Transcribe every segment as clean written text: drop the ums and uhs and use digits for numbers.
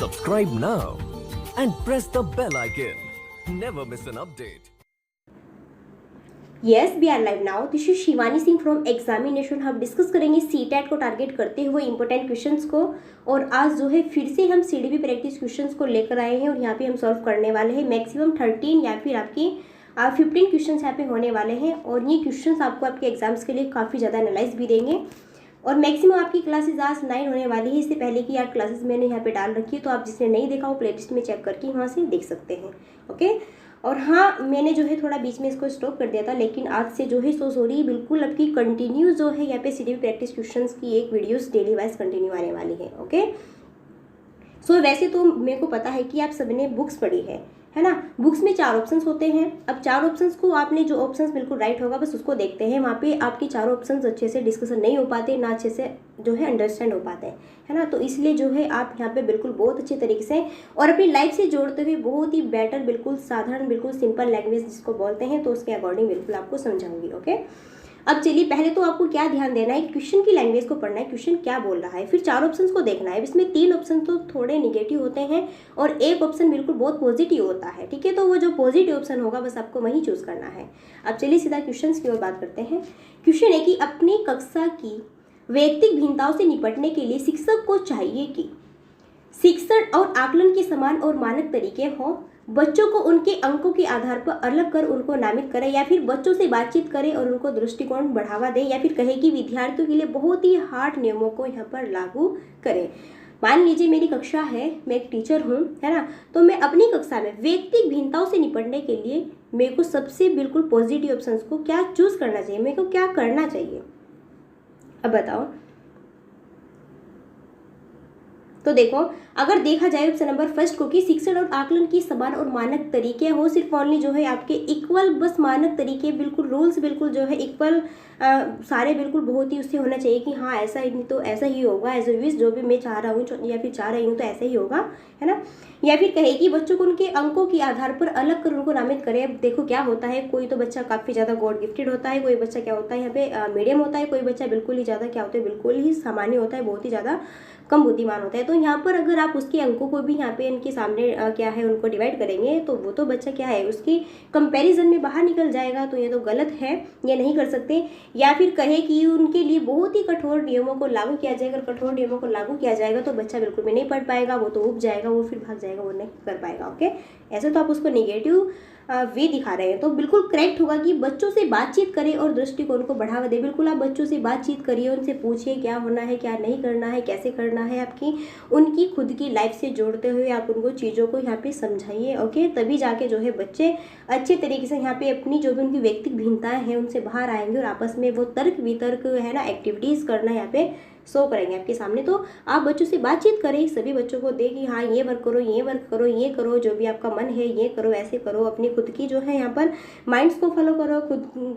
Subscribe now and press the bell icon. Never miss an update. Yes, we are live now. This is Shivani Singh from examination. हम discuss करेंगे CTET को target करते हुए important questions को। और आज जो है फिर से हम सीडीपी प्रैक्टिस क्वेश्चंस को लेकर आए हैं और यहाँ पे हम सॉल्व करने वाले हैं। मैक्सिमम 13 या फिर आपकी 15 क्वेश्चंस यहाँ पे होने वाले हैं और ये क्वेश्चंस आपको आपके एग्जाम्स के लिए काफ़ी ज़्यादा एनालाइज भी देंगे। और मैक्सिमम आपकी क्लासेस आज 9 होने वाली है। इससे पहले की 8 क्लासेस मैंने यहाँ पे डाल रखी है, तो आप जिसने नहीं देखा वो प्लेलिस्ट में चेक करके वहाँ से देख सकते हैं। ओके। और हाँ, मैंने जो है थोड़ा बीच में इसको स्टॉप कर दिया था, लेकिन आज से जो है सॉरी बिल्कुल आपकी कंटिन्यू जो है यहाँ पे सीडीपी प्रैक्टिस क्वेश्चंस की एक वीडियोस डेली वाइज कंटिन्यू आने वाली है। ओके। वैसे तो मेरे को पता है कि आप सबने बुक्स पढ़ी है ना। बुक्स में 4 ऑप्शंस होते हैं। अब 4 ऑप्शंस को आपने जो ऑप्शंस बिल्कुल राइट होगा बस उसको देखते हैं। वहाँ पे आपके 4 ऑप्शंस अच्छे से डिस्कशन नहीं हो पाते, ना अच्छे से जो है अंडरस्टैंड हो पाते हैं, है ना। तो इसलिए जो है आप यहाँ पे बिल्कुल बहुत अच्छे तरीके से और अपनी लाइफ से जोड़ते हुए बहुत ही बेटर, बिल्कुल साधारण, बिल्कुल सिंपल लैंग्वेज जिसको बोलते हैं, तो उसके अकॉर्डिंग बिल्कुल आपको समझाऊंगी। ओके। अब चलिए, पहले तो आपको क्या ध्यान देना है, क्वेश्चन की लैंग्वेज को पढ़ना है, क्वेश्चन क्या बोल रहा है, फिर 4 ऑप्शंस को देखना है। इसमें 3 ऑप्शन तो थोड़े निगेटिव होते हैं और एक ऑप्शन बिल्कुल बहुत पॉजिटिव होता है, ठीक है। तो वो जो पॉजिटिव ऑप्शन होगा बस आपको वही चूज करना है। अब चलिए सीधा क्वेश्चन की ओर बात करते हैं। क्वेश्चन है कि अपनी कक्षा की वैयक्तिक भिन्नताओं से निपटने के लिए शिक्षक को चाहिए कि शिक्षण और आकलन के समान और मानक तरीके हों, बच्चों को उनके अंकों के आधार पर अलग कर उनको नामित करे, या फिर बच्चों से बातचीत करे और उनको दृष्टिकोण बढ़ावा दे, या फिर कहे कि विद्यार्थियों के लिए बहुत ही हार्ड नियमों को यहाँ पर लागू करें। मान लीजिए मेरी कक्षा है, मैं एक टीचर हूँ, है ना। तो मैं अपनी कक्षा में वैयक्तिक भिन्नताओं से निपटने के लिए मेरे को सबसे बिल्कुल पॉजिटिव ऑप्शंस को क्या चूज करना चाहिए, मेरे को क्या करना चाहिए, अब बताओ। तो देखो, अगर देखा जाए ऑप्शन नंबर फर्स्ट को कि शिक्षण और आकलन की समान और मानक तरीके हो, सिर्फ ओनली जो है आपके इक्वल, बस मानक तरीके, बिल्कुल रूल्स बिल्कुल जो है इक्वल सारे बिल्कुल बहुत ही उससे होना चाहिए कि हाँ ऐसा ही तो ऐसा ही होगा, एज ए विश जो भी मैं चाह रहा हूँ या फिर चाह रही हूँ तो ऐसा ही होगा, है ना। या फिर कहे कि बच्चों को उनके अंकों के आधार पर अलग कर उनको नामित करें। अब देखो क्या होता है, कोई तो बच्चा काफ़ी ज़्यादा गॉड गिफ्टेड होता है, कोई बच्चा क्या होता है यहाँ पे मीडियम होता है, कोई बच्चा बिल्कुल ही ज़्यादा क्या होता है, बिल्कुल ही सामान्य होता है, बहुत ही ज़्यादा कम बुद्धिमान होता है। तो यहाँ पर अगर आप उसके अंकों को भी यहाँ पे इनके सामने क्या है उनको डिवाइड करेंगे तो वो तो बच्चा क्या है उसकी कंपैरिजन में बाहर निकल जाएगा। तो ये तो गलत है, ये नहीं कर सकते। या फिर कहे कि उनके लिए बहुत ही कठोर नियमों को लागू किया जाएगा, अगर कठोर नियमों को लागू किया जाएगा तो बच्चा बिल्कुल भी नहीं पढ़ पाएगा, वो तो उब जाएगा, वो फिर भाग जाएगा, वो नहीं कर पाएगा। ओके, ऐसे तो आप उसको निगेटिव वे दिखा रहे हैं। तो बिल्कुल करेक्ट होगा कि बच्चों से बातचीत करें और दृष्टिकोण को बढ़ावा दें। बिल्कुल आप बच्चों से बातचीत करिए, उनसे पूछिए क्या होना है, क्या नहीं करना है, कैसे करना है, आपकी उनकी खुद की लाइफ से जोड़ते हुए आप उनको चीज़ों को यहाँ पे समझाइए। ओके, तभी जाके जो है बच्चे अच्छे तरीके से यहाँ पे अपनी जो भी उनकी व्यक्तिगत भिन्नताएं हैं उनसे बाहर आएंगे और आपस में वो तर्क वितर्क है ना, एक्टिविटीज़ करना यहाँ पे शो करेंगे आपके सामने। तो आप बच्चों से बातचीत करें, सभी बच्चों को दें कि हाँ ये वर्क करो, ये वर्क करो, ये करो, जो भी आपका मन है ये करो, ऐसे करो। अपनी खुद की जो है यहाँ पर माइंड्स को फॉलो करो,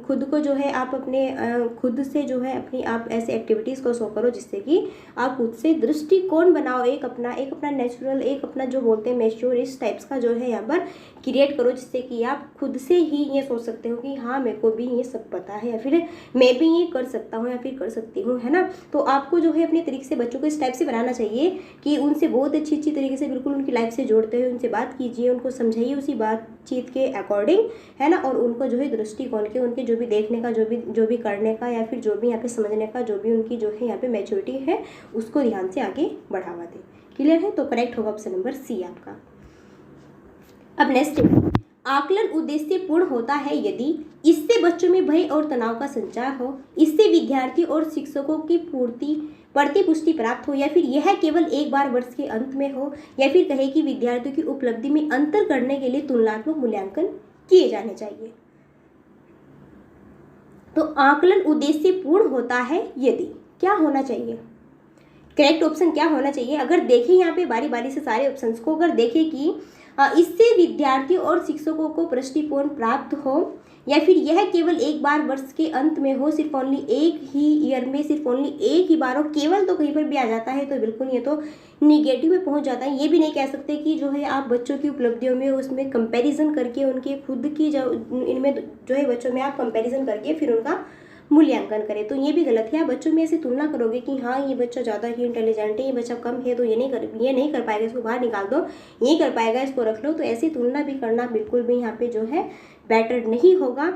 खुद को जो है आप अपने खुद से जो है अपनी आप ऐसे एक्टिविटीज़ को शो करो जिससे कि आप खुद से दृष्टिकोण बनाओ, एक अपना नेचुरल, एक अपना जो बोलते हैं मैच्योर, इस टाइप्स का जो है यहाँ पर क्रिएट करो, जिससे कि आप खुद से ही ये सोच सकते हो कि हाँ मेरे को भी ये सब पता है, या फिर मैं भी ये कर सकता हूँ या फिर कर सकती हूँ, है ना। तो आपको जो है अपने तरीके से बच्चों को इस टाइप से बनाना चाहिए कि उनसे बहुत अच्छी तरीके से बिल्कुल उनकी लाइफ से जोड़ते हुए उनसे बात कीजिए, उनको समझाइए उसी बातचीत के अकॉर्डिंग, है ना। और उनको जो है दृष्टिकोण के, उनके जो भी देखने का, जो भी करने का, या फिर जो भी यहाँ पे समझने का, जो भी उनकी जो है यहाँ पे मैच्योरिटी है उसको ध्यान से आगे बढ़ावा दें। क्लियर है? तो करेक्ट होगा ऑप्शन नंबर सी आपका। अब नेक्स्ट, आकलन उद्देश्य पूर्ण होता है यदि इससे बच्चों में भय और तनाव का संचार हो, इससे विद्यार्थी और शिक्षकों की प्रतिपुष्टि प्राप्त हो, या फिर यह केवल एक बार वर्ष के अंत में हो, या फिर कहे कि विद्यार्थियों की उपलब्धि में अंतर करने के लिए तुलनात्मक मूल्यांकन किए जाने चाहिए। तो आकलन उद्देश्य पूर्ण होता है यदि क्या होना चाहिए, करेक्ट ऑप्शन क्या होना चाहिए। अगर देखें यहाँ पे बारी बारी से सारे ऑप्शंस को, अगर देखें कि इससे विद्यार्थियों और शिक्षकों को दृष्टिकोण प्राप्त हो, या फिर यह केवल एक बार वर्ष के अंत में हो, सिर्फ ओनली एक ही ईयर में, सिर्फ ओनली एक ही बार हो, केवल तो कहीं पर भी आ जाता है तो बिल्कुल ये तो निगेटिव में पहुंच जाता है। ये भी नहीं कह सकते कि जो है आप बच्चों की उपलब्धियों में उसमें कंपैरिजन करके उनके खुद की जो इनमें जो है बच्चों में आप कंपैरिजन करके फिर उनका मूल्यांकन करें। तो ये भी गलत है। आप बच्चों में ऐसे तुलना करोगे कि हाँ ये बच्चा ज़्यादा ही इंटेलिजेंट है, ये बच्चा कम है, तो ये नहीं कर पाएगा, इसको बाहर निकाल दो, ये कर पाएगा, इसको रख लो। तो ऐसी तुलना भी करना बिल्कुल भी यहाँ पे जो है बेटर नहीं होगा,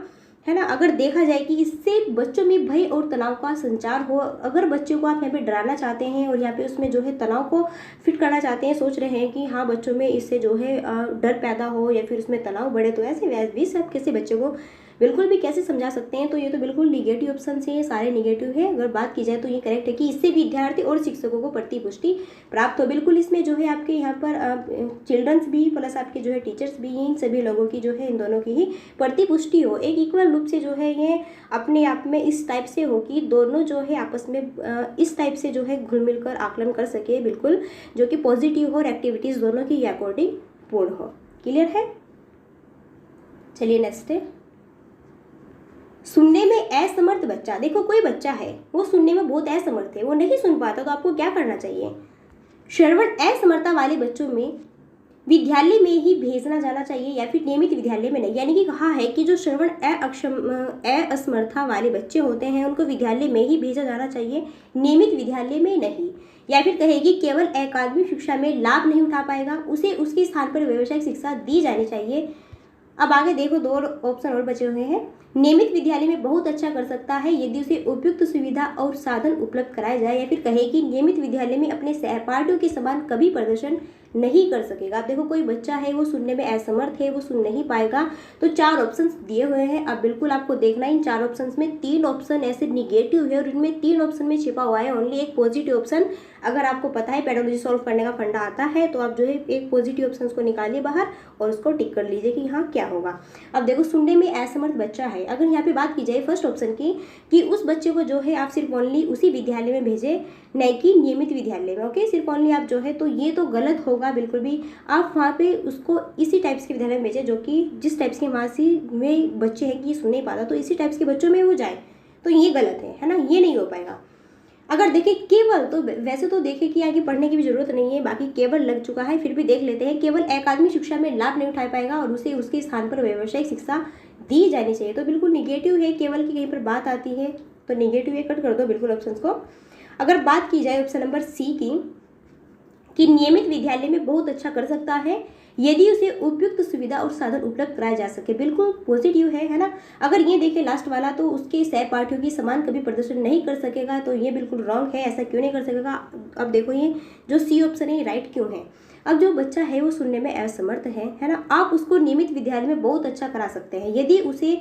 है ना। अगर देखा जाए कि इससे बच्चों में भय और तनाव का संचार हो, अगर बच्चों को आप यहाँ पे डराना चाहते हैं और यहाँ पे उसमें जो है तनाव को फिट करना चाहते हैं, सोच रहे हैं कि हाँ बच्चों में इससे जो है डर पैदा हो या फिर उसमें तनाव बढ़े, तो ऐसे वैसे भी सब किसी बच्चे को बिल्कुल भी कैसे समझा सकते हैं। तो ये तो बिल्कुल निगेटिव ऑप्शन है, ये सारे निगेटिव है। अगर बात की जाए तो ये करेक्ट है कि इससे विद्यार्थी और शिक्षकों को प्रतिपुष्टि प्राप्त हो। बिल्कुल इसमें जो है आपके यहाँ पर चिल्ड्रंस भी प्लस आपके जो है टीचर्स भी, इन सभी लोगों की जो है इन दोनों की ही प्रतिपुष्टि हो, एक इक्वल रूप से जो है ये अपने आप में इस टाइप से हो कि दोनों जो है आपस में इस टाइप से जो है घुल मिल कर आकलन कर सके, बिल्कुल जो कि पॉजिटिव हो और एक्टिविटीज़ दोनों की अकॉर्डिंग पूर्ण हो। क्लियर है। चलिए नेक्स्ट है सुनने में असमर्थ बच्चा। देखो कोई बच्चा है वो सुनने में बहुत असमर्थ है, वो नहीं सुन पाता, तो आपको क्या करना चाहिए। श्रवण असमर्थता वाले बच्चों में विद्यालय में ही भेजना जाना चाहिए या फिर नियमित विद्यालय में नहीं। यानी कि कहा है कि जो श्रवण असमर्थता वाले बच्चे होते हैं उनको विद्यालय में ही भेजा जाना चाहिए, नियमित विद्यालय में नहीं। या फिर कहेगी केवल अकादमिक शिक्षा में लाभ नहीं उठा पाएगा, उसे उसके स्थान पर व्यावसायिक शिक्षा दी जानी चाहिए। अब आगे देखो दो ऑप्शन और बचे हुए हैं। नियमित विद्यालय में बहुत अच्छा कर सकता है यदि उसे उपयुक्त सुविधा और साधन उपलब्ध कराया जाए। या फिर कहे कि नियमित विद्यालय में अपने सहपाठियों के समान कभी प्रदर्शन नहीं कर सकेगा। अब देखो कोई बच्चा है वो सुनने में असमर्थ है, वो सुन नहीं पाएगा, तो 4 ऑप्शंस दिए हुए हैं। अब बिल्कुल आपको देखना है इन 4 ऑप्शंस में 3 ऑप्शन ऐसे निगेटिव है और इनमें 3 ऑप्शन में छिपा हुआ है ओनली एक पॉजिटिव ऑप्शन। अगर आपको पता है पेडोलॉजी सॉल्व करने का फंडा आता है तो आप जो है एक पॉजिटिव ऑप्शन को निकालिए बाहर और उसको टिक कर लीजिए कि हाँ क्या होगा। अब देखो सुनने में असमर्थ बच्चा है, अगर यहाँ पे बात की जाए फर्स्ट ऑप्शन की कि उस बच्चे को जो है आप सिर्फ ओनली उसी विद्यालय में भेजें, नहीं कि नियमित विद्यालय में। ओके, सिर्फ ओनली आप जो है, तो ये तो गलत होगा बिल्कुल भी। आप वहाँ पे उसको इसी टाइप्स के विद्यालय में भेजें जो कि जिस टाइप्स के मासी में बच्चे हैं कि सुन नहीं पाता, तो इसी टाइप्स के बच्चों में वो जाए, तो ये गलत है ना, ये नहीं हो पाएगा। अगर देखें केवल, तो वैसे तो देखें कि आगे पढ़ने की भी जरूरत नहीं है, बाकी केवल लग चुका है, फिर भी देख लेते हैं। केवल अकादमिक शिक्षा में लाभ नहीं उठा पाएगा और उसे उसके स्थान पर व्यावसायिक शिक्षा दी जानी चाहिए, तो बिल्कुल निगेटिव है। केवल की कहीं पर बात आती है तो निगेटिव है, कट कर दो बिल्कुल ऑप्शन को। अगर बात की जाए ऑप्शन नंबर सी की कि नियमित विद्यालय में बहुत अच्छा कर सकता है यदि उसे उपयुक्त सुविधा और साधन उपलब्ध कराए जा सके, बिल्कुल पॉजिटिव है ना। अगर ये देखें लास्ट वाला, तो उसके सहपाठियों की समान कभी प्रदर्शन नहीं कर सकेगा, तो ये बिल्कुल रॉन्ग है, ऐसा क्यों नहीं कर सकेगा। अब देखो ये जो सी ऑप्शन है राइट क्यों है। अब जो बच्चा है वो सुनने में असमर्थ है ना, आप उसको नियमित विद्यालय में बहुत अच्छा करा सकते हैं यदि उसे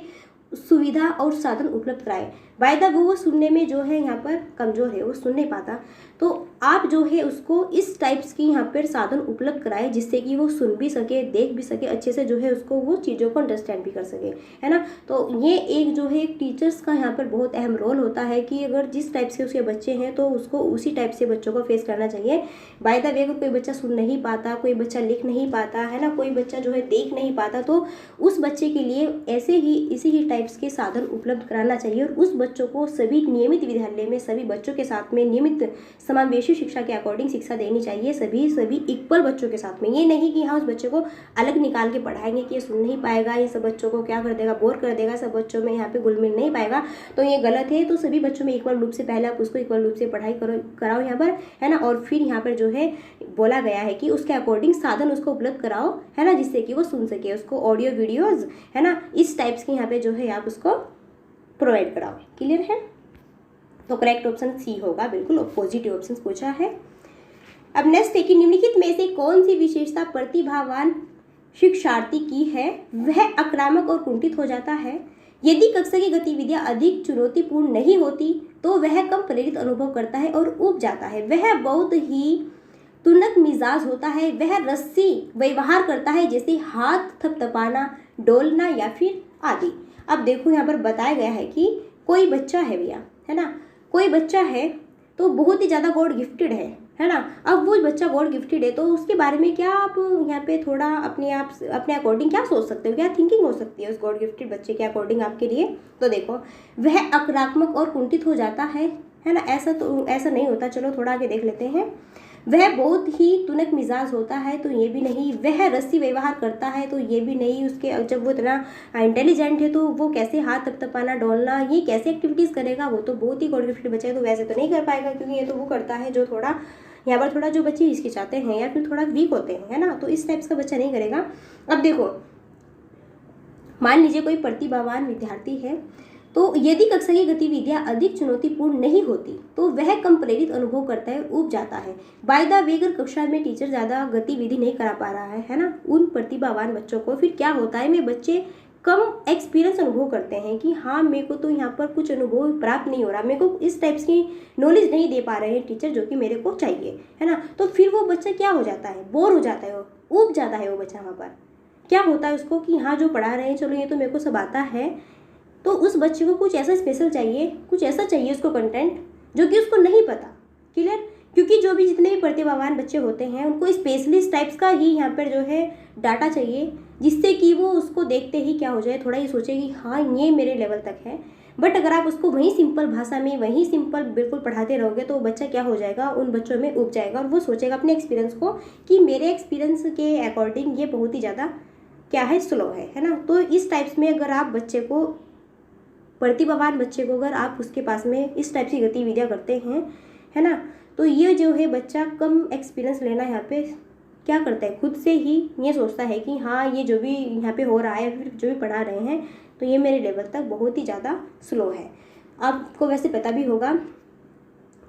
सुविधा और साधन उपलब्ध कराए। बाय द वो सुनने में जो है यहाँ पर कमज़ोर है, वो सुन नहीं पाता, तो आप जो है उसको इस टाइप्स की यहाँ पर साधन उपलब्ध कराए जिससे कि वो सुन भी सके, देख भी सके, अच्छे से जो है उसको वो चीज़ों को अंडरस्टैंड भी कर सके, है ना। तो ये एक जो है एक टीचर्स का यहाँ पर बहुत अहम रोल होता है कि अगर जिस टाइप से उसके बच्चे हैं तो उसको उसी टाइप से बच्चों को फेस करना चाहिए। बाय द वे अगर कोई बच्चा सुन नहीं पाता, कोई बच्चा लिख नहीं पाता, है ना, कोई बच्चा जो है देख नहीं पाता, तो उस बच्चे के लिए ऐसे ही इसी ही टाइप्स के साधन उपलब्ध कराना चाहिए और उस बच्चों को सभी नियमित विद्यालय में सभी बच्चों के साथ में नियमित समावेशी शिक्षा के अकॉर्डिंग शिक्षा देनी चाहिए, सभी इक्वल बच्चों के साथ में। ये नहीं कि हाँ उस बच्चे को अलग निकाल के पढ़ाएंगे कि ये सुन नहीं पाएगा, ये सब बच्चों को क्या कर देगा, बोर कर देगा, सब बच्चों में यहाँ पे घुल मिल नहीं पाएगा, तो ये गलत है। तो सभी बच्चों में इक्वल रूप से पहले आप उसको इक्वल रूप से पढ़ाई कराओ यहाँ पर, है ना, और फिर यहाँ पर जो है बोला गया है कि उसके अकॉर्डिंग साधन उसको उपलब्ध कराओ, है ना, जिससे कि वो सुन सके, उसको ऑडियो वीडियोज, है ना, इस टाइप्स के यहाँ पे जो है आप उसको प्रोवाइड कराओ। क्लियर है। तो करेक्ट ऑप्शन सी होगा, बिल्कुल पॉजिटिव ऑप्शन पूछा है। अब नेक्स्ट है कि निम्नलिखित में से कौन सी विशेषता प्रतिभावान शिक्षार्थी की है वह आक्रामक और कुंठित हो जाता है। यदि कक्षा की गतिविधियां अधिक चुनौतीपूर्ण नहीं होती तो वह कम प्रेरित अनुभव करता है और ऊब जाता है। वह बहुत ही तुनक मिजाज होता है, वह रस्सी व्यवहार करता है जैसे हाथ थपथपाना, डोलना या फिर आदि। अब देखो यहाँ पर बताया गया है कि कोई बच्चा है भैया, है ना, कोई बच्चा है तो बहुत ही ज़्यादा गॉड गिफ्टेड है ना। अब वो बच्चा गॉड गिफ्टेड है तो उसके बारे में क्या आप यहाँ पे थोड़ा अपने अकॉर्डिंग क्या सोच सकते हो, क्या थिंकिंग हो सकती है उस गॉड गिफ्टेड बच्चे के अकॉर्डिंग आपके लिए। तो देखो वह आक्रामक और कुंठित हो जाता है ना, ऐसा नहीं होता। चलो थोड़ा आगे देख लेते हैं। वह बहुत ही तुनक मिजाज होता है तो ये भी नहीं, वह रस्सी व्यवहार करता है तो ये भी नहीं, उसके जब वो इतना इंटेलिजेंट है तो वो कैसे हाथ थपथपाना डोलना ये कैसे एक्टिविटीज़ करेगा, वो तो बहुत ही गॉड बच्चा है तो वैसे तो नहीं कर पाएगा, क्योंकि ये तो वो करता है जो थोड़ा यहाँ पर थोड़ा जो बच्चे हिचकिचाते हैं या फिर थोड़ा वीक होते हैं, है ना, तो इस टाइप्स का बच्चा नहीं करेगा। अब देखो, मान लीजिए कोई प्रतिभावान विद्यार्थी है तो यदि कक्षा की गतिविधियां अधिक चुनौतीपूर्ण नहीं होती तो वह कम प्रेरित अनुभव करता है, ऊब जाता है। बाय द वे अगर कक्षा में टीचर ज़्यादा गतिविधि नहीं करा पा रहा है ना, उन प्रतिभावान बच्चों को, फिर क्या होता है, में बच्चे कम एक्सपीरियंस अनुभव करते हैं कि हाँ मेरे को तो यहाँ पर कुछ अनुभव प्राप्त नहीं हो रहा, मेरे को इस टाइप्स की नॉलेज नहीं दे पा रहे हैं टीचर जो कि मेरे को चाहिए, है ना। तो फिर वो बच्चा क्या हो जाता है, बोर हो जाता है, वो ऊब जाता है वो बच्चा। वहाँ पर क्या होता है उसको कि हाँ जो पढ़ा रहे हैं चलो ये तो मेरे को सब आता है, तो उस बच्चे को कुछ ऐसा स्पेशल चाहिए, कुछ ऐसा चाहिए उसको कंटेंट जो कि उसको नहीं पता। क्लियर, क्योंकि जो भी जितने भी प्रतिभावान बच्चे होते हैं उनको स्पेशलिस्ट टाइप्स का ही यहाँ पर जो है डाटा चाहिए, जिससे कि वो उसको देखते ही क्या हो जाए, थोड़ा ये सोचे कि हाँ ये मेरे लेवल तक है। बट अगर आप उसको वहीं सिंपल भाषा में वहीं सिंपल बिल्कुल पढ़ाते रहोगे तो बच्चा क्या हो जाएगा, उन बच्चों में उब जाएगा और वो सोचेगा अपने एक्सपीरियंस को कि मेरे एक्सपीरियंस के अकॉर्डिंग ये बहुत ही ज़्यादा क्या है, स्लो है ना। तो इस टाइप्स में अगर आप बच्चे को, प्रतिभावान बच्चे को अगर आप उसके पास में इस टाइप की गतिविधियाँ करते हैं, है ना, तो ये जो है बच्चा कम एक्सपीरियंस लेना यहाँ पे क्या करता है, खुद से ही ये सोचता है कि हाँ ये जो भी यहाँ पे हो रहा है, फिर जो भी पढ़ा रहे हैं तो ये मेरे लेवल तक बहुत ही ज़्यादा स्लो है। आपको वैसे पता भी होगा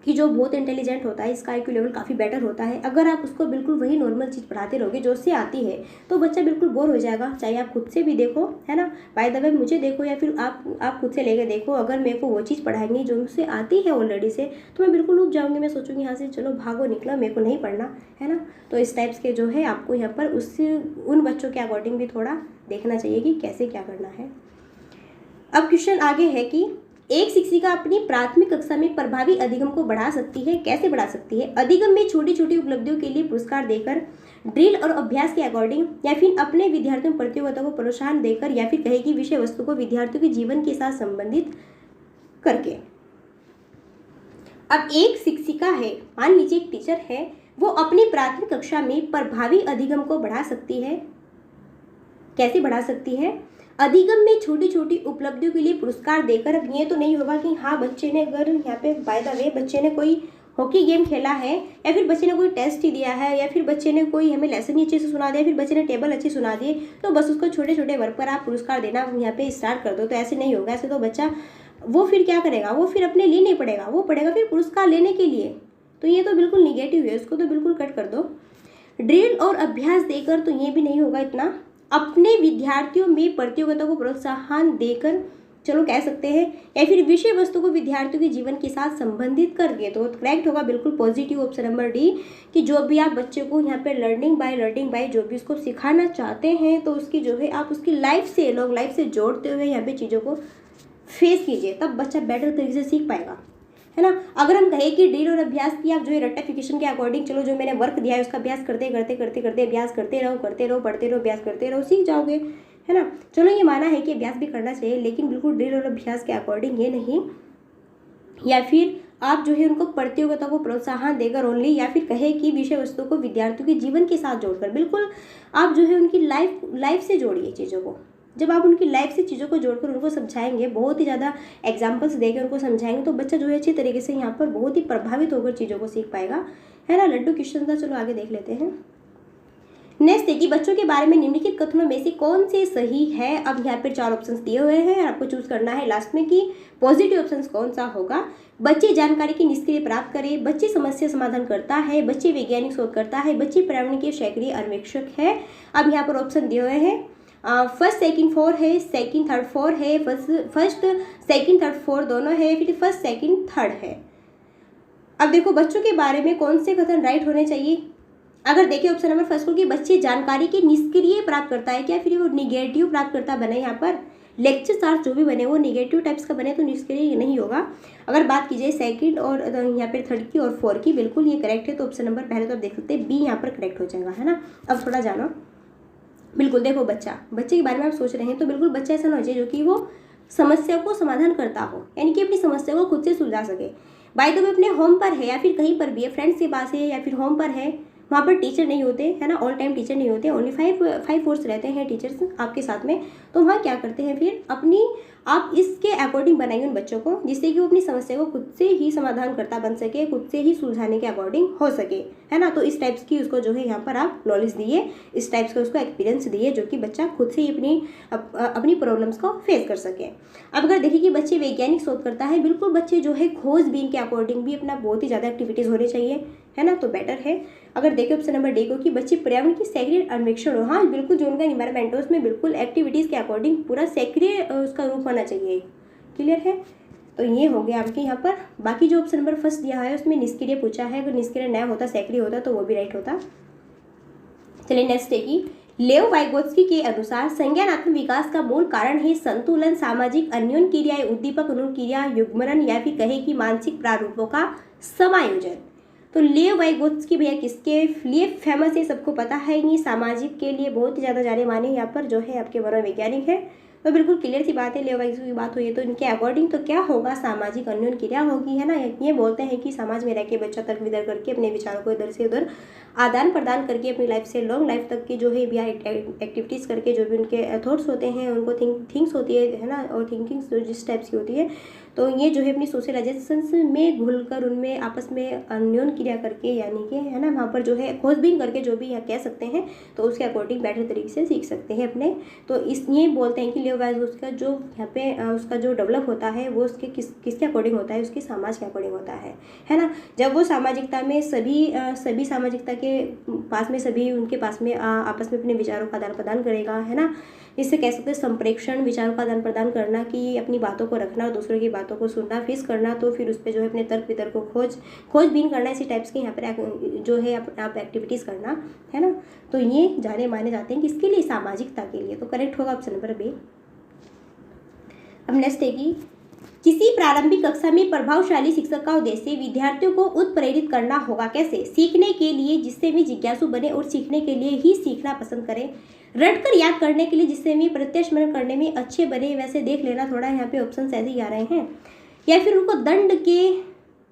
कि जो बहुत इंटेलिजेंट होता है इसका IQ लेवल काफ़ी बेटर होता है। अगर आप उसको बिल्कुल वही नॉर्मल चीज़ पढ़ाते रहोगे जो उससे आती है तो बच्चा बिल्कुल बोर हो जाएगा, चाहे आप खुद से भी देखो, है ना, बाय द वे मुझे देखो या फिर आप खुद से लेकर देखो। अगर मेरे को वो चीज़ पढ़ाएंगे जो मुझसे आती है ऑलरेडी से तो मैं बिल्कुल उब जाऊँगी, मैं सोचूंगी यहाँ से चलो भागो निकलो, मेरे को नहीं पढ़ना, है ना। तो इस टाइप्स के जो है आपको यहाँ पर उन बच्चों के अकॉर्डिंग भी थोड़ा देखना चाहिए कि कैसे क्या करना है। अब क्वेश्चन आगे है कि एक शिक्षिका अपनी प्राथमिक कक्षा में प्रभावी अधिगम को बढ़ा सकती है, कैसे बढ़ा सकती है? अधिगम में छोटी छोटी उपलब्धियों के लिए पुरस्कार देकर, ड्रिल और अभ्यास के अकॉर्डिंग, या फिर अपने विद्यार्थियों प्रतियोगिता को प्रोत्साहन देकर, या फिर कहे कि विषय वस्तु को विद्यार्थियों के जीवन के साथ संबंधित करके। अब एक शिक्षिका है, मान लीजिए एक टीचर है, वो अपनी प्राथमिक कक्षा में प्रभावी अधिगम को बढ़ा सकती है, कैसे बढ़ा सकती है? अधिगम में छोटी छोटी उपलब्धियों के लिए पुरस्कार देकर। अब ये तो नहीं होगा कि हाँ बच्चे ने अगर यहाँ पे बाय द वे बच्चे ने कोई हॉकी गेम खेला है, या फिर बच्चे ने कोई टेस्ट ही दिया है, या फिर बच्चे ने कोई हमें लेसन ही अच्छे से सुना दिया, फिर बच्चे ने टेबल अच्छी सुना दिए, तो बस उसको छोटे छोटे वर्क पर आप पुरस्कार देना यहाँ पे स्टार्ट कर दो। तो ऐसे नहीं होगा, ऐसे तो बच्चा वो फिर क्या करेगा, वो फिर अपने लिए नहीं पढ़ेगा, वो पढ़ेगा फिर पुरस्कार लेने के लिए। तो ये तो बिल्कुल निगेटिव है, उसको तो बिल्कुल कट कर दो। ड्रिल और अभ्यास देकर तो ये भी नहीं होगा इतना। अपने विद्यार्थियों में प्रतियोगिता को प्रोत्साहन देकर, चलो कह सकते हैं, या फिर विषय वस्तु को विद्यार्थियों के जीवन के साथ संबंधित करके। तो करेक्ट होगा बिल्कुल पॉजिटिव ऑप्शन नंबर डी, कि जो भी आप बच्चे को यहाँ पे लर्निंग बाय जो भी उसको सिखाना चाहते हैं तो उसकी जो है आप उसकी लाइफ से, लॉन्ग लाइफ से जोड़ते हुए यहाँ पे चीज़ों को फेस कीजिए, तब बच्चा बेटर तरीके से सीख पाएगा, है ना। अगर हम कहें कि ड्रिल और अभ्यास की आप जो है रट्टाफिकेशन के अकॉर्डिंग, चलो जो मैंने वर्क दिया है उसका अभ्यास करते करते अभ्यास करते रहो, पढ़ते रहो, अभ्यास करते रहो, सीख जाओगे, है ना। चलो ये माना है कि अभ्यास भी करना चाहिए, लेकिन बिल्कुल ड्रिल और अभ्यास के अकॉर्डिंग ये नहीं। या फिर आप जो है उनको प्रतियोगिता को प्रोत्साहन देकर ओनली, या फिर कहे कि विषय वस्तु को विद्यार्थियों के जीवन के साथ जोड़कर, बिल्कुल आप जो है उनकी लाइफ से जोड़िए चीज़ों को। जब आप उनकी लाइफ से चीज़ों को जोड़कर उनको समझाएंगे, बहुत ही ज़्यादा एग्जाम्पल्स देकर उनको समझाएंगे, तो बच्चा जो है अच्छी तरीके से यहाँ पर बहुत ही प्रभावित होकर चीज़ों को सीख पाएगा, है ना। लड्डू क्वेश्चन था, चलो आगे देख लेते हैं। नेक्स्ट है कि बच्चों के बारे में निम्नलिखित कथनों में से कौन से सही है। अब यहाँ पर 4 ऑप्शंस दिए हुए हैं, आपको चूज करना है लास्ट में कि पॉजिटिव ऑप्शन कौन सा होगा। बच्चे जानकारी की निष्क्रिय प्राप्त करे, बच्चे समस्या समाधान करता है, बच्चे वैज्ञानिक शोध करता है, बच्चे पर्यावरण के सक्रिय अन्वेषक है। अब यहाँ पर ऑप्शन दिए हुए हैं, फर्स्ट सेकंड फोर है, सेकंड थर्ड फोर है, फर्स्ट सेकंड थर्ड फोर दोनों है, फिर फर्स्ट सेकंड थर्ड है। अब देखो बच्चों के बारे में कौन से कथन राइट होने चाहिए। अगर देखिए ऑप्शन नंबर फर्स्ट को कि बच्चे जानकारी के निष्क्रिय प्राप्त करता है, क्या फिर वो निगेटिव प्राप्त करता बने, यहाँ पर लेक्चर चार्ट जो भी बने वो निगेटिव टाइप्स का बने तो निष्क्रिय नहीं होगा। अगर बात की जाए सेकंड और यहाँ पर थर्ड की और फोर की, बिल्कुल ये करेक्ट है, तो ऑप्शन नंबर पहले तो आप देख सकते हैं बी यहाँ पर करेक्ट हो जाएगा, है ना। अब थोड़ा जानो, बिल्कुल देखो बच्चे के बारे में आप सोच रहे हैं तो बिल्कुल बच्चा ऐसा ना हो चाहिए जो कि वो समस्या को समाधान करता हो, यानी कि अपनी समस्या को खुद से सुलझा सके। बाय द वे अपने होम पर है या फिर कहीं पर भी है, फ्रेंड्स के पास है या फिर होम पर है, वहाँ पर टीचर नहीं होते है ना, ऑल टाइम टीचर नहीं होते, ओनली 5 4 रहते हैं टीचर्स आपके साथ में। तो वहाँ क्या करते हैं फिर अपनी आप इसके अकॉर्डिंग बनाइए उन बच्चों को, जिससे कि वो अपनी समस्या को खुद से ही समाधानकर्ता बन सके, खुद से ही सुलझाने के अकॉर्डिंग हो सके, है ना। तो इस टाइप्स की उसको जो है यहाँ पर आप नॉलेज दिए, इस टाइप्स का उसको एक्सपीरियंस दिए, जो कि बच्चा खुद से ही अपनी प्रॉब्लम्स को फेस कर सके। अब अगर देखिए कि बच्चे वैज्ञानिक शोध करता है, बिल्कुल बच्चे जो है खोजबीन के अकॉर्डिंग भी अपना बहुत ही ज़्यादा एक्टिविटीज़ होने चाहिए, है ना, तो बेटर है। अगर देखिए ऑप्शन नंबर डी को कि बच्चे पर्यावरण की सक्रिय अन्वेषण हो, हाँ बिल्कुल, जो उनका इन्वायरमेंट है उसमें बिल्कुल एक्टिविटीज़ के अकॉर्डिंग पूरा सक्रिय उसका रूप होना चाहिए। क्लियर है, तो ये हो गया आपके यहाँ पर। बाकी जो ऑप्शन नंबर फर्स्ट दिया है उसमें निष्क्रिय पूछा है, अगर निष्क्रिय न होता सक्रिय होता तो वो भी राइट होता। चलिए नेक्स्ट है कि लेव वाइगोत्स्की के अनुसार संज्ञानात्मक विकास का मूल कारण है संतुलन, सामाजिक अन्योन्य क्रियाएं, उद्दीपक अनुक्रिया, युग्मन या फिर कहे कि मानसिक प्रारूपों का समायोजन। तो लेव वाइगोत्स्की भैया किसके लिए फेमस है, सबको पता है, ये सामाजिक के लिए बहुत ही ज़्यादा जाने माने यहाँ पर जो है आपके मनोवैज्ञानिक है। तो बिल्कुल क्लियर सी बात है, लेव वाइगोत्स्की की बात हुई है तो इनके अकॉर्डिंग तो क्या होगा, सामाजिक अन्योन्य क्रिया होगी, है ना। ये बोलते हैं कि समाज में रह के बच्चा तर्क वितर्क करके अपने विचारों को इधर से उधर आदान प्रदान करके अपनी लाइफ से लॉन्ग लाइफ तक की जो है भी एक्टिविटीज़ करके जो भी उनके थॉट्स होते हैं, उनको थिंक्स होती है ना, और थिंकिंग जिस टाइप्स की होती है, तो ये जो है अपनी सोशलाइजेशन में घुलकर उनमें आपस में अन्योन्य क्रिया करके, यानी कि है ना, वहाँ पर जो है खोजबीन करके जो भी यहाँ कह सकते हैं, तो उसके अकॉर्डिंग बेटर तरीके से सीख सकते हैं अपने। तो इस ये बोलते हैं कि लेव वाइगोत्स्की का जो यहाँ पे उसका जो डेवलप होता है वो उसके किसके अकॉर्डिंग होता है, उसके समाज के अकॉर्डिंग होता है ना। जब वो सामाजिकता में सभी सामाजिकता के पास में सभी उनके पास में आपस में अपने विचारों का आदान प्रदान करेगा, है ना। इससे कह सकते हैं संप्रेषण, विचारों का आदान प्रदान करना, कि अपनी बातों को रखना और दूसरों की बातों को सुनना, फेस करना, तो फिर उस पर जो है अपने तर्क वितर्क को खोजबीन करना, इसी टाइप्स के यहाँ पर जो है आप एक्टिविटीज़ करना, है ना। तो ये जाने माने जाते हैं किसके लिए, सामाजिकता के लिए। तो करेक्ट होगा ऑप्शन नंबर बी। अब नेक्स्ट है कि किसी प्रारंभिक कक्षा में प्रभावशाली शिक्षक का उद्देश्य विद्यार्थियों को उत्प्रेरित करना होगा, कैसे, सीखने के लिए जिससे वे जिज्ञासु बने और सीखने के लिए ही सीखना पसंद करें, रटकर याद करने के लिए जिससे वे प्रत्यक्ष करने में अच्छे बने। वैसे देख लेना थोड़ा यहाँ पे ऑप्शन ऐसे ही आ रहे हैं, या फिर उनको दंड के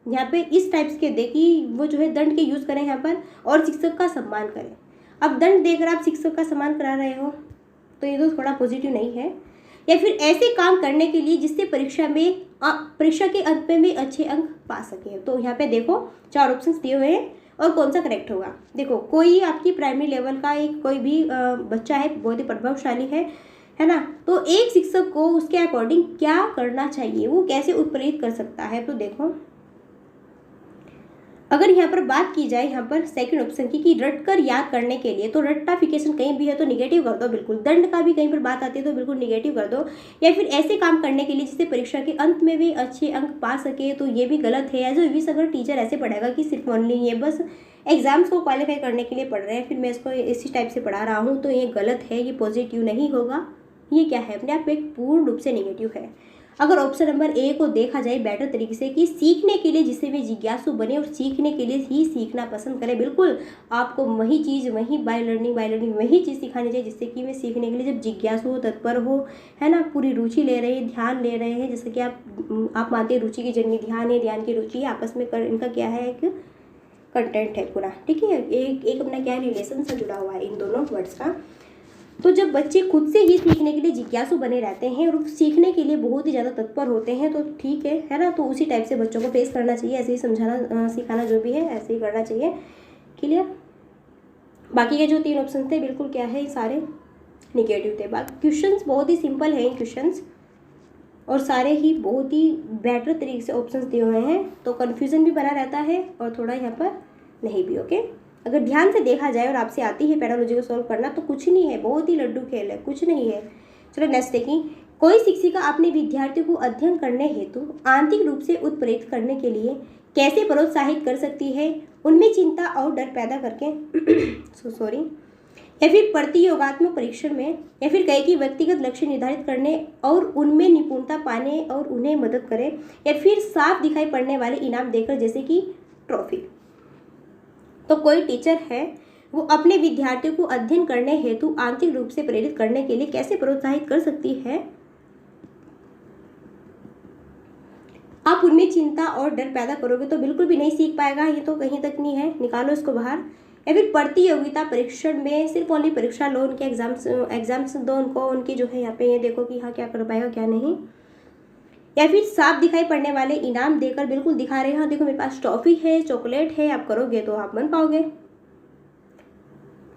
यहाँ पे इस टाइप्स के दे कि वो जो है दंड के यूज़ करें यहाँ पर, और शिक्षक का सम्मान करें। अब दंड देकर आप शिक्षक का सम्मान करा रहे हो तो ये तो थोड़ा पॉजिटिव नहीं है। या फिर ऐसे काम करने के लिए जिससे परीक्षा के अंत में भी अच्छे अंक पा सके। तो यहाँ पे देखो 4 ऑप्शंस दिए हुए हैं और कौन सा करेक्ट होगा। देखो, कोई आपकी प्राइमरी लेवल का एक कोई भी बच्चा है, बहुत ही प्रभावशाली है ना, तो एक शिक्षक को उसके अकॉर्डिंग क्या करना चाहिए, वो कैसे उत्प्रेरित कर सकता है। तो देखो, अगर यहाँ पर बात की जाए यहाँ पर सेकंड ऑप्शन की कि रटकर याद करने के लिए, तो रट्टाफिकेशन कहीं भी है तो निगेटिव कर दो बिल्कुल। दंड का भी कहीं पर बात आती है तो बिल्कुल निगेटिव कर दो। या फिर ऐसे काम करने के लिए जिससे परीक्षा के अंत में भी अच्छे अंक पा सके, तो ये भी गलत है। एज विस अगर टीचर ऐसे पढ़ाएगा कि सिर्फ ओनली ये बस एग्जाम्स को क्वालिफाई करने के लिए पढ़ रहे हैं, फिर मैं इसको इसी टाइप से पढ़ा रहा हूँ, तो ये गलत है, ये पॉजिटिव नहीं होगा। ये क्या है, अपने आप एक पूर्ण रूप से निगेटिव है। अगर ऑप्शन नंबर ए को देखा जाए बेटर तरीके से कि सीखने के लिए जिससे वे जिज्ञासु बने और सीखने के लिए ही सीखना पसंद करें, बिल्कुल आपको वही चीज़, वही बाय लर्निंग वही चीज़ सिखानी चाहिए जिससे कि वे सीखने के लिए जब जिज्ञासु हो, तत्पर हो, है ना, पूरी रुचि ले रहे हैं, ध्यान ले रहे हैं। जैसे कि आप मानते हैं रुचि की जन्य ध्यान है, ध्यान की रुचि है, आपस में इनका क्या है, एक कंटेंट है पूरा, ठीक है, एक अपना क्या रिलेशन से जुड़ा हुआ है इन दोनों वर्ड्स का। तो जब बच्चे खुद से ही सीखने के लिए जिज्ञासु बने रहते हैं और सीखने के लिए बहुत ही ज़्यादा तत्पर होते हैं, तो ठीक है ना, तो उसी टाइप से बच्चों को फेस करना चाहिए, ऐसे ही समझाना सिखाना जो भी है ऐसे ही करना चाहिए। क्लियर। बाकी के जो 3 ऑप्शन थे बिल्कुल क्या है, सारे निगेटिव थे। बाकी क्वेश्चंस बहुत ही सिंपल हैं क्वेश्चंस, और सारे ही बहुत ही बेटर तरीके से ऑप्शंस दिए हुए हैं, तो कन्फ्यूज़न भी बना रहता है और थोड़ा यहाँ पर नहीं भी। ओके, अगर ध्यान से देखा जाए और आपसे आती है पैरालॉजी को सॉल्व करना तो कुछ नहीं है, बहुत ही लड्डू खेल है, कुछ नहीं है। चलो नेक्स्ट देखिए, कोई शिक्षिका अपने विद्यार्थियों को अध्ययन करने हेतु आंतरिक रूप से उत्प्रेरित करने के लिए कैसे प्रोत्साहित कर सकती है, उनमें चिंता और डर पैदा करके या फिर प्रतियोगात्मक परीक्षण में, या फिर कहे कि व्यक्तिगत लक्ष्य निर्धारित करने और उनमें निपुणता पाने और उन्हें मदद करें, या फिर साफ दिखाई पड़ने वाले इनाम देकर जैसे कि ट्रॉफी। तो कोई टीचर है वो अपने विद्यार्थियों को अध्ययन करने हेतु आंतरिक रूप से प्रेरित करने के लिए कैसे प्रोत्साहित कर सकती है, आप उनमें चिंता और डर पैदा करोगे तो बिल्कुल भी नहीं सीख पाएगा, ये तो कहीं तक नहीं है, निकालो इसको बाहर। या फिर प्रतियोगिता परीक्षण में सिर्फ ओनली परीक्षा लो, उनके एग्जाम्स दो उनको, उनकी जो है यहाँ पे ये देखो कि हाँ क्या कर पाएगा क्या नहीं। या फिर साफ दिखाई पड़ने वाले इनाम देकर बिल्कुल दिखा रहे हैं, हाँ देखो मेरे पास टॉफी है, चॉकलेट है, आप करोगे तो आप बन पाओगे।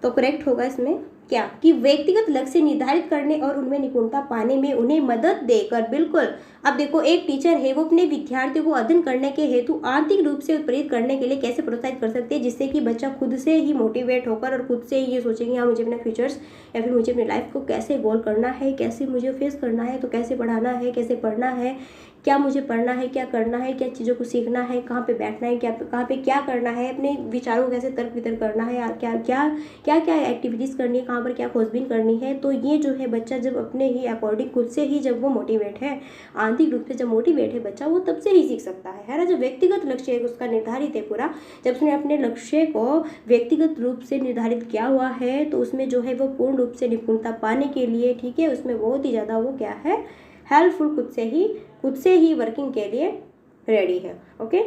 तो करेक्ट होगा इसमें क्या कि व्यक्तिगत लक्ष्य निर्धारित करने और उनमें निपुणता पाने में उन्हें मदद देकर। बिल्कुल, अब देखो एक टीचर है वो अपने विद्यार्थियों को अध्ययन करने के हेतु आंतरिक रूप से उत्प्रेरित करने के लिए कैसे प्रोत्साहित कर सकते हैं, जिससे कि बच्चा खुद से ही मोटिवेट होकर और खुद से ही ये सोचेंगे हाँ मुझे अपना फ्यूचर्स या फिर मुझे अपनी लाइफ को कैसे गोल करना है, कैसे मुझे फेस करना है, तो कैसे पढ़ाना है, कैसे पढ़ना है, क्या मुझे पढ़ना है, क्या करना है, क्या चीज़ों को सीखना है, कहाँ पे बैठना है, क्या कहाँ पे क्या करना है, अपने विचारों को कैसे तर्क वितर्क करना है, क्या क्या क्या क्या एक्टिविटीज़ करनी है, कहाँ पर क्या खोजबीन करनी है। तो ये जो है बच्चा जब अपने ही अकॉर्डिंग खुद से ही जब वो मोटिवेट है, आंतरिक रूप से जब मोटिवेट है बच्चा, वो तब से ही सीख सकता है ना। जब व्यक्तिगत लक्ष्य है उसका निर्धारित है पूरा, जब उसने अपने लक्ष्य को व्यक्तिगत रूप से निर्धारित किया हुआ है तो उसमें जो है वो पूर्ण रूप से निपुणता पाने के लिए, ठीक है, उसमें बहुत ही ज़्यादा वो क्या है हेल्पफुल, खुद से ही वर्किंग के लिए रेडी है। ओके,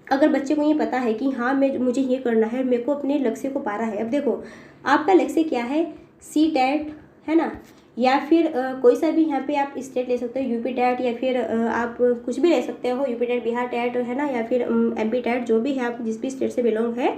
अगर बच्चे को ये पता है कि हाँ मुझे ये करना है, मेरे को अपने लक्ष्य को पारा है। अब देखो आपका लक्ष्य क्या है, CTET है ना, या फिर कोई सा भी यहाँ पे आप स्टेट ले सकते हो, UP टेट, या फिर आप कुछ भी ले सकते हो, UP टेट, बिहार टेट है ना, या फिर MP टेट, जो भी है आप जिस भी स्टेट से बिलोंग है,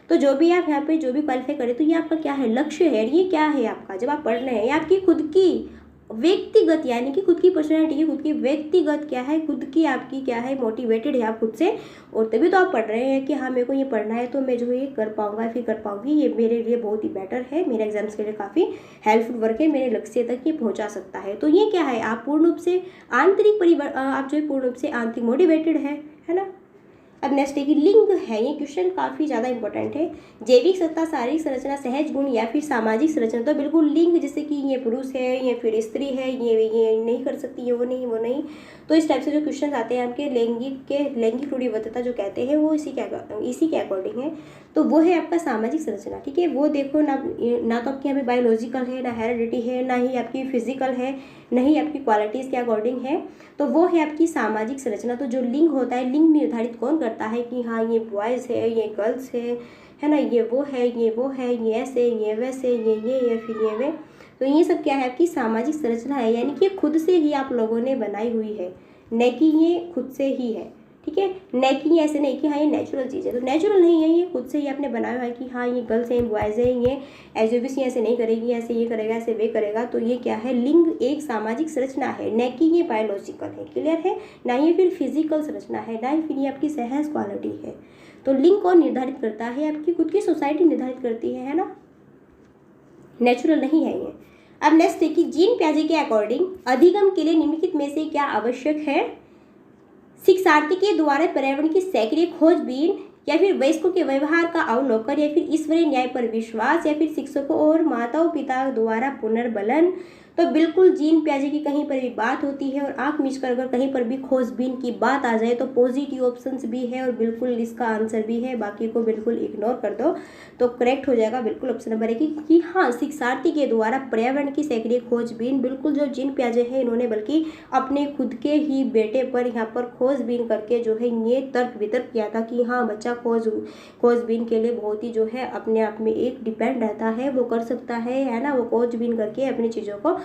तो जो भी आप यहाँ पे जो भी क्वालिफाई करें, तो ये आपका क्या है लक्ष्य है। ये क्या है आपका जब आप पढ़ रहे हैं, ये आपकी खुद की व्यक्तिगत यानी कि खुद की पर्सनैलिटी की, खुद की व्यक्तिगत क्या है, खुद की आपकी क्या है मोटिवेटेड है आप खुद से, और तभी तो आप पढ़ रहे हैं कि हाँ मेरे को ये पढ़ना है तो मैं जो ये कर पाऊंगा, फिर कर पाऊंगी, ये मेरे लिए बहुत ही बेटर है, मेरे एग्जाम्स के लिए काफ़ी हेल्पफुल वर्क है, मेरे लक्ष्य तक ये पहुंचा सकता है। तो ये क्या है, आप पूर्ण रूप से आंतरिक आप जो है पूर्ण रूप से आंतरिक मोटिवेटेड है ना। अब नेक्स्ट है कि लिंग है, ये क्वेश्चन काफ़ी ज़्यादा इंपॉर्टेंट है। जैविक सत्ता, शारीरिक संरचना, सहज गुण या फिर सामाजिक संरचना, तो बिल्कुल लिंग जैसे कि ये पुरुष है, ये फिर स्त्री है, ये नहीं कर सकती, ये वो नहीं। तो इस टाइप से जो क्वेश्चन आते हैं आपके लैंगिक रूढ़िबद्धता जो कहते हैं वो इसी के अकॉर्डिंग है। तो वो है आपका सामाजिक संरचना, ठीक है। वो देखो ना तो आपके यहाँ पे बायोलॉजिकल है, ना हेरिडिटी है, ना ही आपकी फिजिकल है, ना ही आपकी क्वालिटीज़ के अकॉर्डिंग है। तो वो है आपकी सामाजिक संरचना। तो जो लिंग होता है, लिंग निर्धारित कौन करता है कि हाँ ये बॉयज़ है, ये गर्ल्स है ना, ये वो है, ये ऐसे, ये वैसे, ये या फिर ये वे। तो ये सब क्या है आपकी सामाजिक संरचना है, यानी कि खुद से ही आप लोगों ने बनाई हुई है, न कि ये खुद से ही है, ठीक है, न कि ऐसे नहीं कि हाँ ये नेचुरल चीज़ है। तो नेचुरल नहीं है, ये खुद से ही आपने बनाया हुआ है कि हाँ ये गर्ल्स हैं, बॉयज़ हैं, ये एज ओबीसी ऐसे नहीं करेगी, ऐसे ये करेगा, ऐसे वे करेगा। तो ये क्या है, लिंग एक सामाजिक संरचना है, न कि ये बायोलॉजिकल है, क्लियर है, ना ये फिर फिजिकल संरचना है, ना ही फिर ये आपकी सहज क्वालिटी है। तो लिंग कौन निर्धारित करता है, आपकी खुद की सोसाइटी निर्धारित करती है ना, नेचुरल नहीं है ये। अब नेक्स्ट है कि जीन प्याजे के अकॉर्डिंग अधिगम के लिए निम्नलिखित में से क्या आवश्यक है। शिक्षार्थी के द्वारा पर्यावरण की सक्रिय खोजबीन, या फिर वयस्कों के व्यवहार का अवलोकन, या फिर ईश्वरीय न्याय पर विश्वास, या फिर शिक्षकों और माताओं पिता द्वारा पुनर्बलन। तो बिल्कुल जीन प्याजे की कहीं पर भी बात होती है और आंख मीच कर अगर कहीं पर भी खोजबीन की बात आ जाए तो पॉजिटिव ऑप्शंस भी है और बिल्कुल इसका आंसर भी है, बाकी को बिल्कुल इग्नोर कर दो। तो करेक्ट हो जाएगा बिल्कुल ऑप्शन नंबर है कि हाँ शिक्षार्थी के द्वारा पर्यावरण की सक्रिय खोजबीन। बिल्कुल जो जीन प्याजे है इन्होंने बल्कि अपने खुद के ही बेटे पर यहाँ पर खोजबीन करके जो है ये तर्क वितर्क किया था कि हाँ बच्चा खोजबीन के लिए बहुत ही जो है अपने आप में एक डिपेंड रहता है, वो कर सकता है ना, वो खोजबीन करके अपनी चीज़ों को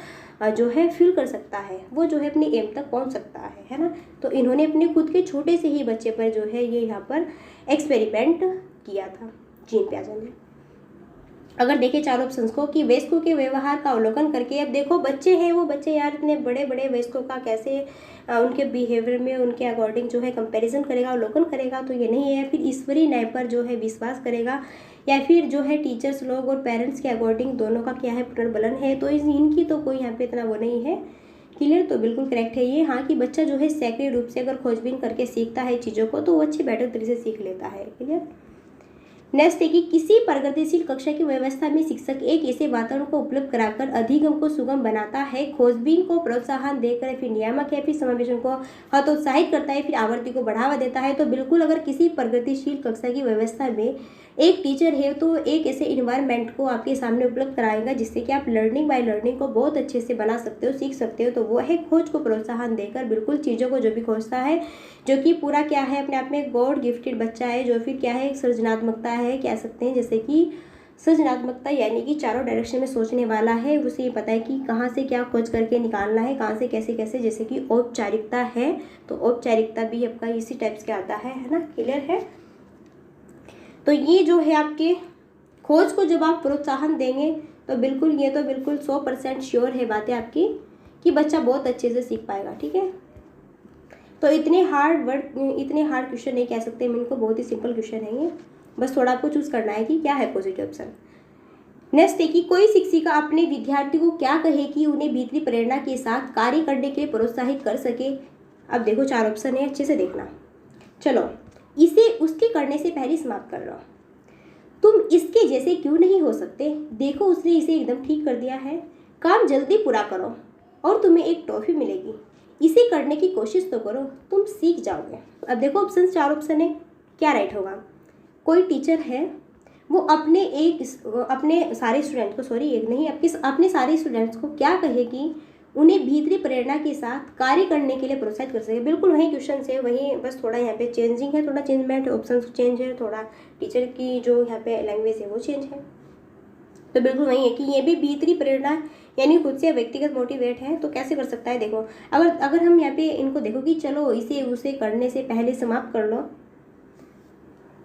जो है फील कर सकता है, वो जो है अपने एम तक पहुंच सकता है ना। तो इन्होंने अपने खुद के छोटे से ही बच्चे पर जो है ये यहाँ पर एक्सपेरिमेंट किया था जीन प्याजे ने। अगर देखें चार ऑप्शंस को कि वयस्कों के व्यवहार का अवलोकन करके, अब देखो बच्चे हैं वो बच्चे यार इतने बड़े बड़े वयस्कों का कैसे उनके बिहेवियर में उनके अकॉर्डिंग जो है कंपैरिजन करेगा, अवलोकन करेगा, तो ये नहीं है। फिर ईश्वरीय न्याय पर जो है विश्वास करेगा, या फिर जो है टीचर्स लोग और पेरेंट्स के अकॉर्डिंग दोनों का क्या है पुनर्बलन है। तो इनकी तो कोई यहाँ पे इतना वो नहीं है, क्लियर। तो बिल्कुल करेक्ट है ये, हाँ कि बच्चा जो है सक्रिय रूप से अगर खोजबीन करके सीखता है चीज़ों को तो वो अच्छी बेटर तरीके से सीख लेता है, क्लियर। नेक्स्ट है कि किसी प्रगतिशील कक्षा की व्यवस्था में शिक्षक एक ऐसे वातावरण को उपलब्ध कराकर अधिगम को सुगम बनाता है, खोजबीन को प्रोत्साहन देकर, फिर नियामक है, फिर समावेशन को हतोत्साहित करता है, फिर आवृत्ति को बढ़ावा देता है। तो बिल्कुल अगर किसी प्रगतिशील कक्षा की व्यवस्था में एक टीचर है तो एक ऐसे इन्वायरमेंट को आपके सामने उपलब्ध कराएगा जिससे कि आप लर्निंग बाय लर्निंग को बहुत अच्छे से बना सकते हो, सीख सकते हो। तो वो है खोज को प्रोत्साहन देकर बिल्कुल चीज़ों को जो भी खोजता है, जो कि पूरा क्या है अपने आप में गॉड गिफ्टेड बच्चा है, जो फिर क्या है एक सृजनात्मकता है कह सकते हैं। जैसे कि सृजनात्मकता यानी कि चारों डायरेक्शन में सोचने वाला है, उसे ये पता है कि कहाँ से क्या खोज करके निकालना है, कहाँ से कैसे कैसे। जैसे कि औपचारिकता है तो औपचारिकता भी आपका इसी टाइप्स का आता है ना, क्लियर है। तो ये जो है आपके खोज को जब आप प्रोत्साहन देंगे तो बिल्कुल ये तो बिल्कुल 100% श्योर है बातें आपकी कि बच्चा बहुत अच्छे से सीख पाएगा, ठीक है। तो इतने हार्ड क्वेश्चन नहीं कह सकते हम इनको, बहुत ही सिंपल क्वेश्चन है ये, बस थोड़ा आपको चूज करना है कि क्या है पॉजिटिव ऑप्शन। नेक्स्ट है कि कोई शिक्षिका अपने विद्यार्थी को क्या कहे कि उन्हें भीतरी प्रेरणा के साथ कार्य करने के लिए प्रोत्साहित कर सके। अब देखो 4 ऑप्शन है, अच्छे से देखना। चलो इसे उसके करने से पहले समाप्त कर लो। तुम इसके जैसे क्यों नहीं हो सकते, देखो उसने इसे एकदम ठीक कर दिया है। काम जल्दी पूरा करो और तुम्हें एक ट्रॉफी मिलेगी, इसे करने की कोशिश तो करो, तुम सीख जाओगे। अब देखो ऑप्शन 4 ऑप्शन है, क्या राइट होगा। कोई टीचर है वो अपने सारे स्टूडेंट को, सॉरी एक नहीं अपने सारे स्टूडेंट्स को क्या कहे कि उन्हें भीतरी प्रेरणा के साथ कार्य करने के लिए प्रोत्साहित कर सके। बिल्कुल वही क्वेश्चन है, वही बस थोड़ा यहाँ पे चेंजिंग है, थोड़ा चेंजमेंट ऑप्शन चेंज है, थोड़ा टीचर की जो यहाँ पे लैंग्वेज है वो चेंज है। तो बिल्कुल वही है कि ये भी भीतरी प्रेरणा यानी खुद से व्यक्तिगत मोटिवेट है। तो कैसे कर सकता है, देखो अगर हम यहाँ पे इनको देखो कि चलो इसे उसे करने से पहले समाप्त कर लो,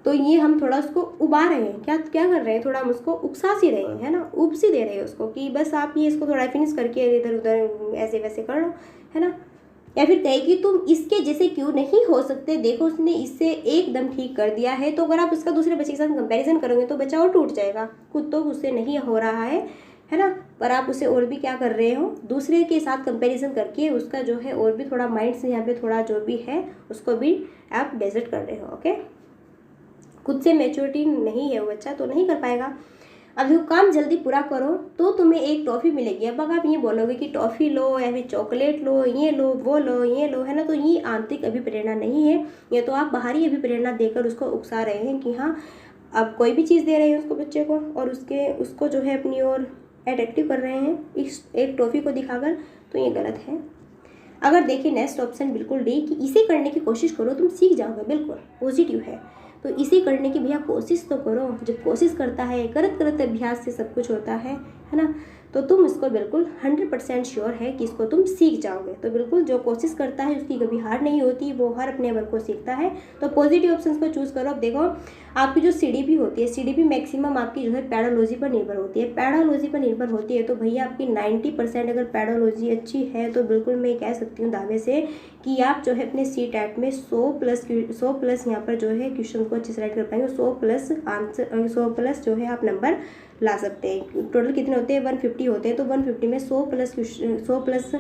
तो ये हम थोड़ा उसको उबा रहे हैं, क्या कर रहे हैं, थोड़ा हम उसको उकसा सी रहे हैं, है ना, उपसी दे रहे हैं उसको कि बस आप ये इसको थोड़ा फिनिश करके इधर उधर ऐसे वैसे कर लो, है ना। या फिर कहे कि तुम इसके जैसे क्यों नहीं हो सकते, देखो उसने इससे एकदम ठीक कर दिया है। तो अगर आप उसका दूसरे बच्चे के साथ कंपैरिजन करोगे तो बच्चा और टूट जाएगा, खुद तो उससे नहीं हो रहा है ना, पर आप उसे और भी क्या कर रहे हो, दूसरे के साथ कंपैरिजन करके उसका जो है और भी थोड़ा माइंड से यहाँ पे थोड़ा जो भी है उसको भी आप डेजर्ट कर रहे हो। ओके, खुद से मैच्योरिटी नहीं है वो बच्चा तो नहीं कर पाएगा। अब देखो काम जल्दी पूरा करो तो तुम्हें एक टॉफ़ी मिलेगी। अब अगर आप ये बोलोगे कि टॉफ़ी लो या फिर चॉकलेट लो, ये लो वो लो ये लो, है ना, तो ये आंतरिक अभिप्रेरणा नहीं है, ये तो आप बाहरी अभिप्रेरणा देकर उसको उकसा रहे हैं कि हाँ आप कोई भी चीज़ दे रहे हैं उसको बच्चे को और उसको जो है अपनी ओर अट्रैक्टिव कर रहे हैं इस एक टॉफ़ी को दिखाकर, तो ये गलत है। अगर देखिए नेक्स्ट ऑप्शन बिल्कुल डी कि इसे करने की कोशिश करो तुम सीख जाओगे, बिल्कुल पॉजिटिव है। तो इसे करने की भैया कोशिश तो करो, जब कोशिश करता है करत अभ्यास से सब कुछ होता है ना, तो तुम इसको बिल्कुल 100% श्योर है कि इसको तुम सीख जाओगे। तो बिल्कुल जो कोशिश करता है उसकी कभी हार नहीं होती, वो हर अपने वर्क को सीखता है। तो पॉजिटिव ऑप्शंस को चूज़ करो। अब देखो आपकी जो सीडीपी होती है, सीडीपी मैक्सिमम आपकी जो है पैडोलॉजी पर निर्भर होती है, पैडोलॉजी पर निर्भर होती है। तो भैया आपकी 90% अगर पैडोलॉजी अच्छी है तो बिल्कुल मैं कह सकती हूँ दावे से कि आप जो है अपने CTET में 100 प्लस यहाँ पर जो है क्वेश्चन को अच्छे से राइट कर पाएंगे। 100 प्लस जो है आप नंबर ला सकते हैं। टोटल कितने होते हैं, 150 होते हैं, तो 150 में 100 प्लस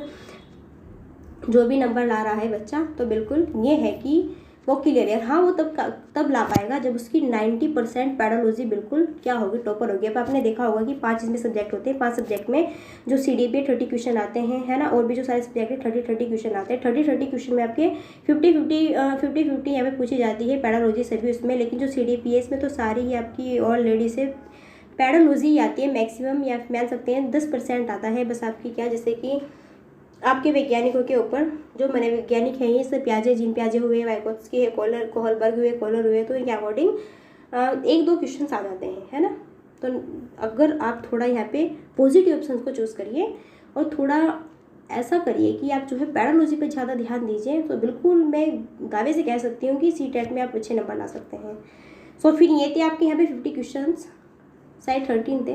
जो भी नंबर ला रहा है बच्चा, तो बिल्कुल ये है कि वो क्लियर है। हाँ वो तब ला पाएगा जब उसकी 90% पैडोलॉजी बिल्कुल क्या होगी, टॉपर होगी। अब आपने देखा होगा कि 5 इसमें सब्जेक्ट होते हैं, 5 सब्जेक्ट में जो CDP 30 क्वेश्चन आते हैं, है ना, और भी जो सारे सब्जेक्ट है 30 क्वेश्चन आते हैं। 30 क्वेश्चन में आपके 50 यहाँ पे पूछी जाती है पैडोलॉजी सभी उसमें, लेकिन जो CDP है इसमें तो सारी ही आपकी और लेडीज से पैडोलॉजी आती है मैक्सिमम, या मान सकते हैं 10% आता है बस आपकी क्या, जैसे कि आपके वैज्ञानिकों के ऊपर जो मनोवैज्ञानिक हैं ये सब प्याजे, जीन प्याजे हुए, वाइकोत्स्की है, कोहलबर्ग हुए, कॉलर हुए, तो इनके अकॉर्डिंग 1-2 क्वेश्चन आ जाते हैं, है ना। तो अगर आप थोड़ा यहाँ पे पॉजिटिव ऑप्शन को चूज़ करिए और थोड़ा ऐसा करिए कि आप जो है पैडोलॉजी पे ज़्यादा ध्यान दीजिए, तो बिल्कुल मैं दावे से कह सकती हूँ कि CTET में आप अच्छे नंबर ला सकते हैं। सो फिर ये थे आपके यहाँ पे 50 क्वेश्चन, शायद 13 थे।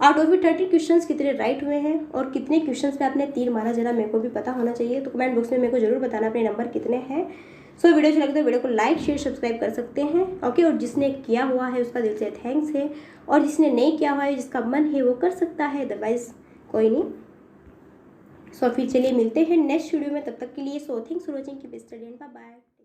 आउट ऑफ 30 क्वेश्चंस कितने राइट हुए हैं और कितने क्वेश्चंस पे आपने तीर मारा, जरा मेरे को भी पता होना चाहिए। तो कमेंट बॉक्स में मेरे को जरूर बताना अपने नंबर कितने हैं। सो वीडियो अच्छा लगे तो वीडियो को लाइक शेयर सब्सक्राइब कर सकते हैं। ओके, और जिसने किया हुआ है उसका दिल से थैंक्स है, और जिसने नहीं किया हुआ है जिसका मन है वो कर सकता है, अदरवाइज कोई नहीं। सो फिर चलिए मिलते हैं नेक्स्ट वीडियो में, तब तक के लिए so thanks for watching, keep studying, bye bye.